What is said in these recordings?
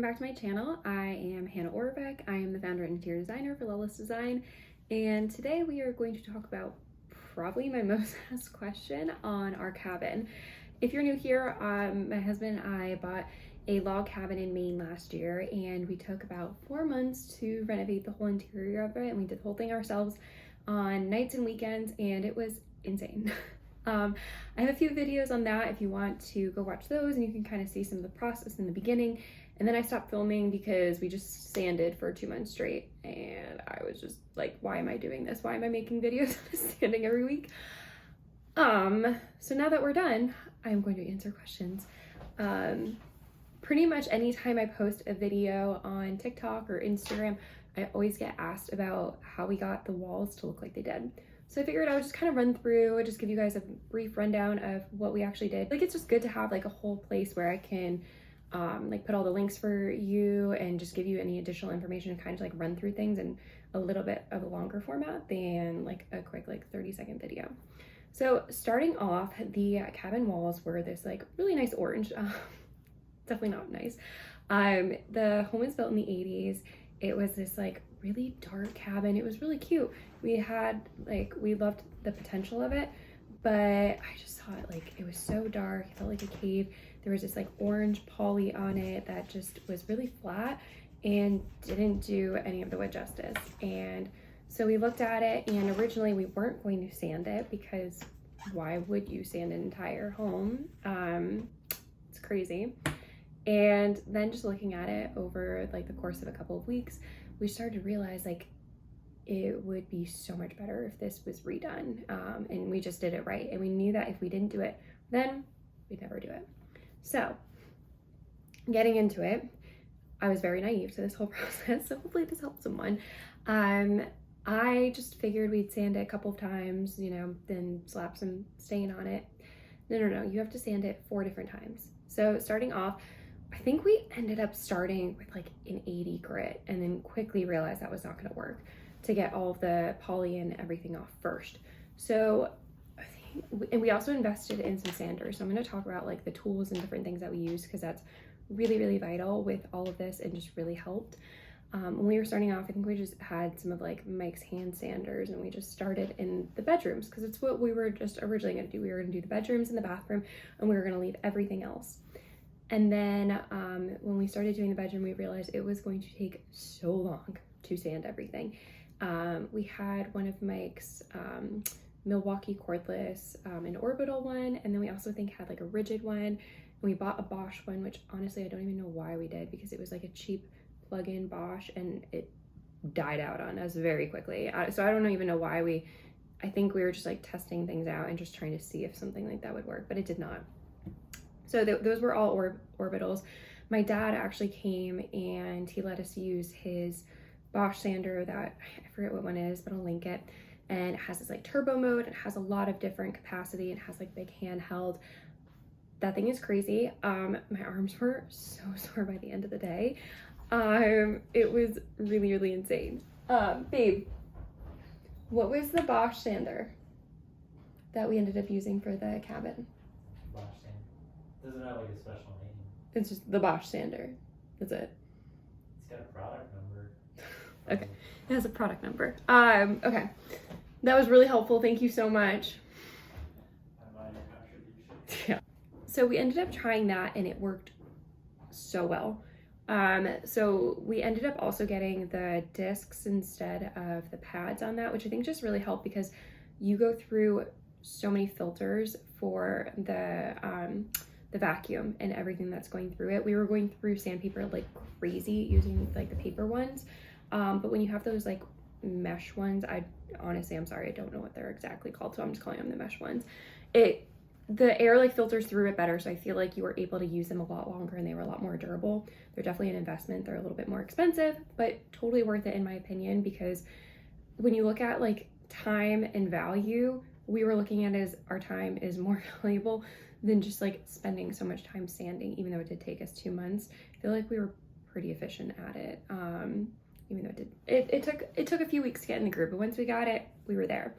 back to my channel. I am Hannah Oravec. I am the founder and interior designer for Lawless Design, and today we are going to talk about probably my most asked question on our cabin. If you're new here, my husband and I bought a log cabin in Maine last year, and we took about 4 months to renovate the whole interior of it, and we did the whole thing ourselves on nights and weekends, and it was insane. I have a few videos on that if you want to go watch those, and you can kind of see some of the process in the beginning. And then I stopped filming because we just sanded for 2 months straight, and I was just like, why am I doing this? Why am I making videos of sanding every week? So now that we're done, I'm going to answer questions. Pretty much anytime I post a video on TikTok or Instagram, I always get asked about how we got the walls to look like they did. So I figured I would just kind of run through, just give you guys a brief rundown of what we actually did. Like, it's just good to have like a whole place where I can like put all the links for you and just give you any additional information and kind of like run through things in a little bit of a longer format than like a quick like 30-second video. So starting off, the cabin walls were this like really nice orange. Definitely not nice. The home was built in the 80s. It was this like really dark cabin. It was really cute. We loved the potential of it, but I just thought like it was so dark. It felt like a cave. There was this like orange poly on it that just was really flat and didn't do any of the wood justice. And so we looked at it, and originally we weren't going to sand it because why would you sand an entire home? It's crazy. And then just looking at it over like the course of a couple of weeks, we started to realize like it would be so much better if this was redone. And we just did it right. And we knew that if we didn't do it, then we'd never do it. So getting into it, I was very naive to this whole process. So hopefully this helps someone. I just figured we'd sand it a couple of times, you know, then slap some stain on it. No, you have to sand it 4 different times. So starting off, I think we ended up starting with like an 80 grit and then quickly realized that was not going to work to get all of the poly and everything off first. So and we also invested in some sanders. So I'm going to talk about like the tools and different things that we use because that's really, really vital with all of this and just really helped. When we were starting off, I think we just had some of like Mike's hand sanders, and we just started in the bedrooms because it's what we were just originally going to do. We were going to do the bedrooms and the bathroom, and we were going to leave everything else. And then when we started doing the bedroom, we realized it was going to take so long to sand everything. We had one of Mike's Milwaukee cordless, an orbital one, and then we also had like a rigid one. And we bought a Bosch one, which honestly I don't even know why we did, because it was like a cheap plug-in Bosch and it died out on us very quickly. So I don't even know why I think we were just like testing things out and just trying to see if something like that would work, but it did not. So those were all orbitals. My dad actually came and he let us use his Bosch sander that I forget what one is, but I'll link it. And it has this like turbo mode. It has a lot of different capacity. It has like big handheld. That thing is crazy. My arms were so sore by the end of the day. It was really, really insane. Babe, what was the Bosch sander that we ended up using for the cabin? Bosch sander. Doesn't have like a special name. It's just the Bosch sander. That's it. It's got a product number. Okay, it has a product number. Okay, that was really helpful. Thank you so much. I minor contribution. Yeah. So we ended up trying that, and it worked so well. So we ended up also getting the discs instead of the pads on that, which I think just really helped because you go through so many filters for the vacuum and everything that's going through it. We were going through sandpaper like crazy using like the paper ones. But when you have those like mesh ones, I'm sorry, I don't know what they're exactly called, so I'm just calling them the mesh ones. The air like filters through it better, so I feel like you were able to use them a lot longer and they were a lot more durable. They're definitely an investment. They're a little bit more expensive, but totally worth it in my opinion, because when you look at like time and value, we were looking at it as our time is more valuable than just like spending so much time sanding, even though it did take us 2 months. I feel like we were pretty efficient at it. Even though it took a few weeks to get in the groove, but once we got it, we were there.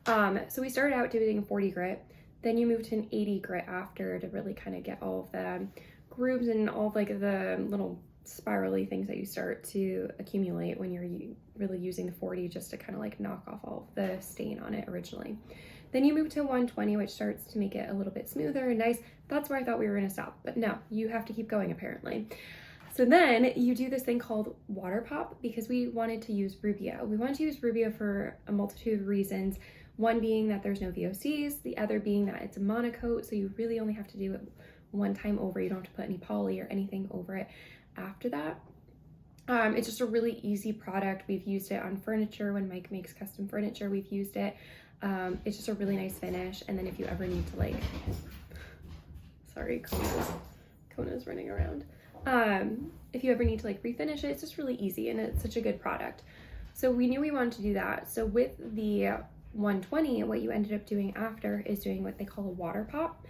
So we started out doing 40 grit, then you move to an 80 grit after to really kind of get all of the grooves and all of like the little spirally things that you start to accumulate when you're really using the 40 just to kind of like knock off all the stain on it originally. Then you move to 120, which starts to make it a little bit smoother and nice. That's where I thought we were gonna stop, but no, you have to keep going apparently. So then you do this thing called water pop because we wanted to use Rubio. We wanted to use Rubio for a multitude of reasons. One being that there's no VOCs, the other being that it's a monocoat, so you really only have to do it one time over. You don't have to put any poly or anything over it after that. It's just a really easy product. We've used it on furniture when Mike makes custom furniture. We've used it. It's just a really nice finish. And then if you ever need to like, sorry, Kona's running around. If you ever need to like refinish it, it's just really easy and it's such a good product. So we knew we wanted to do that. So with the 120, what you ended up doing after is doing what they call a water pop.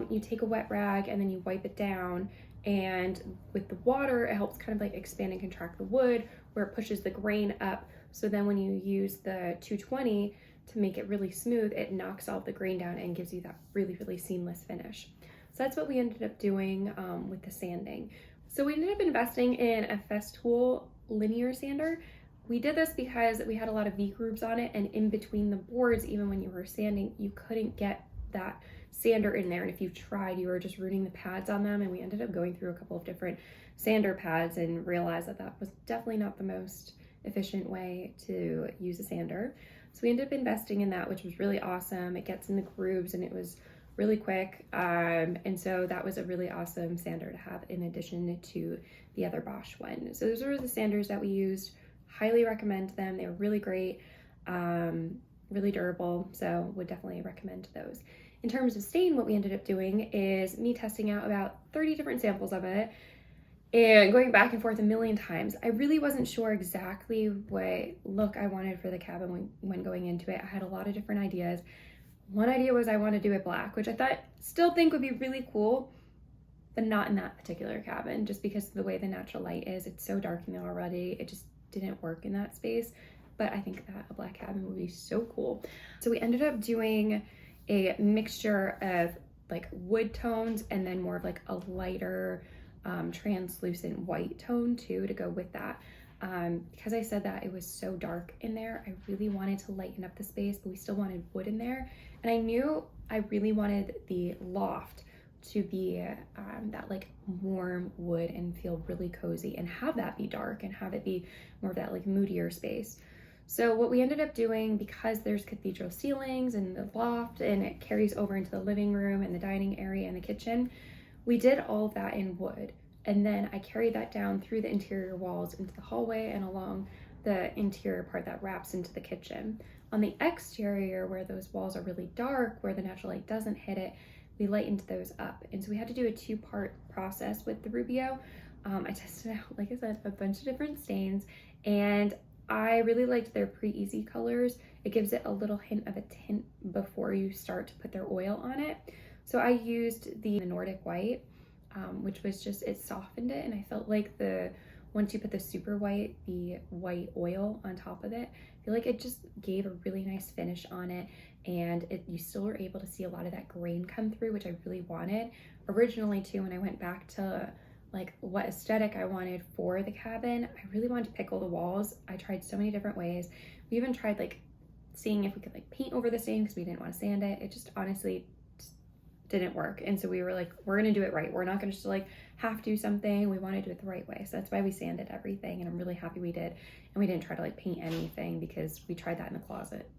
You take a wet rag and then you wipe it down, and with the water it helps kind of like expand and contract the wood where it pushes the grain up. So then when you use the 220 to make it really smooth, it knocks all the grain down and gives you that really seamless finish. So that's what we ended up doing with the sanding. So we ended up investing in a Festool linear sander. We did this because we had a lot of V grooves on it, and in between the boards, even when you were sanding, you couldn't get that sander in there, and if you tried, you were just ruining the pads on them. And we ended up going through a couple of different sander pads and realized that that was definitely not the most efficient way to use a sander. So we ended up investing in that, which was really awesome. It gets in the grooves and it was really quick, and so that was a really awesome sander to have in addition to the other Bosch one. So those were the sanders that we used. Highly recommend them. They were really great, really durable, so would definitely recommend those. In terms of stain, what we ended up doing is me testing out about 30 different samples of it and going back and forth a million times. I really wasn't sure exactly what look I wanted for the cabin when going into it. I had a lot of different ideas. One idea was I want to do it black, which I still think would be really cool, but not in that particular cabin, just because of the way the natural light is. It's so dark in there already. It just didn't work in that space, but I think that a black cabin would be so cool. So we ended up doing a mixture of like wood tones and then more of like a lighter translucent white tone too to go with that. Because I said that it was so dark in there, I really wanted to lighten up the space, but we still wanted wood in there. And I knew I really wanted the loft to be that like warm wood and feel really cozy and have that be dark and have it be more of that like moodier space. So what we ended up doing, because there's cathedral ceilings in the loft and it carries over into the living room and the dining area and the kitchen, we did all of that in wood. And then I carried that down through the interior walls into the hallway and along the interior part that wraps into the kitchen. On the exterior, where those walls are really dark, where the natural light doesn't hit it, we lightened those up. And so we had to do a two-part process with the Rubio. I tested out, like I said, a bunch of different stains, and I really liked their pre-easy colors. It gives it a little hint of a tint before you start to put their oil on it. So I used the Nordic white, which was just, it softened it, and I felt like once you put the super white, the white oil on top of it, I feel like it just gave a really nice finish on it, and you still were able to see a lot of that grain come through, which I really wanted. Originally too, when I went back to like what aesthetic I wanted for the cabin, I really wanted to pickle the walls. I tried so many different ways. We even tried like seeing if we could like paint over the stain because we didn't want to sand it. It just honestly didn't work. And so we were like, we're gonna do it right. We're not gonna just like half do something. We want to do it the right way. So that's why we sanded everything, and I'm really happy we did. And we didn't try to like paint anything because we tried that in the closet.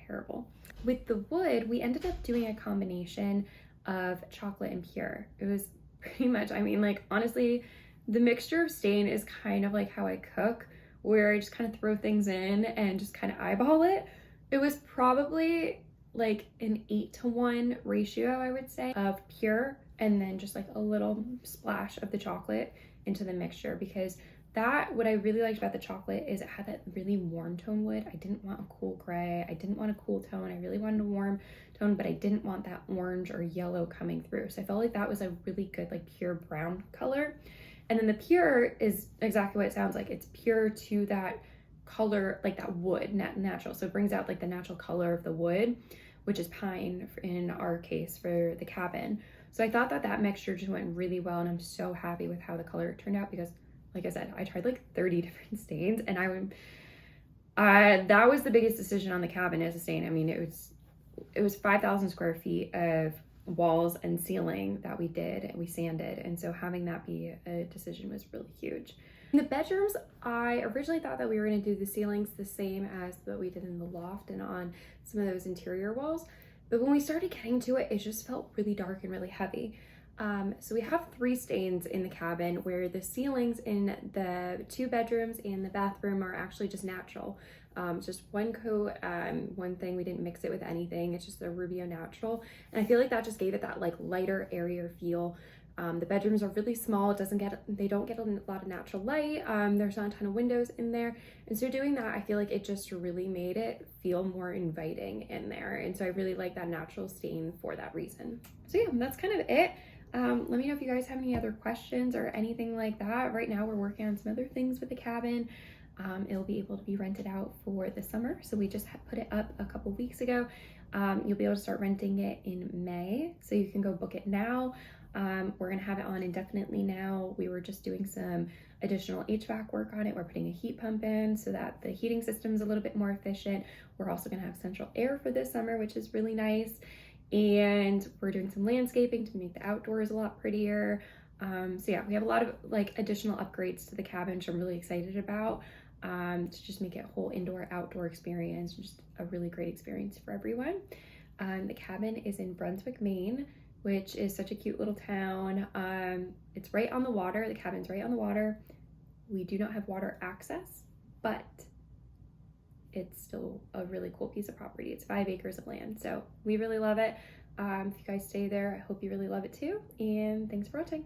Terrible. With the wood, we ended up doing a combination of chocolate and pure. It was pretty much, I mean, like honestly, the mixture of stain is kind of like how I cook, where I just kind of throw things in and just kind of eyeball it. It was probably like an 8-to-1 ratio, I would say, of pure and then just like a little splash of the chocolate into the mixture, because what I really liked about the chocolate is it had that really warm tone wood. I didn't want a cool gray. I didn't want a cool tone. I really wanted a warm tone, but I didn't want that orange or yellow coming through. So I felt like that was a really good like pure brown color. And then the pure is exactly what it sounds like. It's pure to that color, like that wood, natural. So it brings out like the natural color of the wood, which is pine in our case for the cabin. So I thought that mixture just went really well, and I'm so happy with how the color turned out, because like I said, I tried like 30 different stains, and that was the biggest decision on the cabin as a stain. I mean, it was 5,000 square feet of walls and ceiling that we did, and we sanded, and so having that be a decision was really huge. In the bedrooms, I originally thought that we were going to do the ceilings the same as what we did in the loft and on some of those interior walls, but when we started getting to it, it just felt really dark and really heavy. So we have 3 stains in the cabin, where the ceilings in the 2 bedrooms and the bathroom are actually just natural. Just one coat, one thing, we didn't mix it with anything. It's just a Rubio natural. And I feel like that just gave it that like lighter, airier feel. The bedrooms are really small. They don't get a lot of natural light. There's not a ton of windows in there. And so doing that, I feel like it just really made it feel more inviting in there. And so I really like that natural stain for that reason. So yeah, that's kind of it. Let me know if you guys have any other questions or anything like that. Right now we're working on some other things with the cabin. It'll be able to be rented out for the summer. So we just put it up a couple weeks ago. You'll be able to start renting it in May. So you can go book it now. We're gonna have it on indefinitely now. We were just doing some additional HVAC work on it. We're putting a heat pump in so that the heating system is a little bit more efficient. We're also gonna have central air for this summer, which is really nice. And we're doing some landscaping to make the outdoors a lot prettier. So yeah, we have a lot of like additional upgrades to the cabin, which I'm really excited about, to just make it a whole indoor outdoor experience, just a really great experience for everyone. The cabin is in Brunswick, Maine, which is such a cute little town. It's right on the water. The cabin's right on the water. We do not have water access, but it's still a really cool piece of property. It's 5 acres of land, so we really love it. If you guys stay there, I hope you really love it too, and thanks for watching.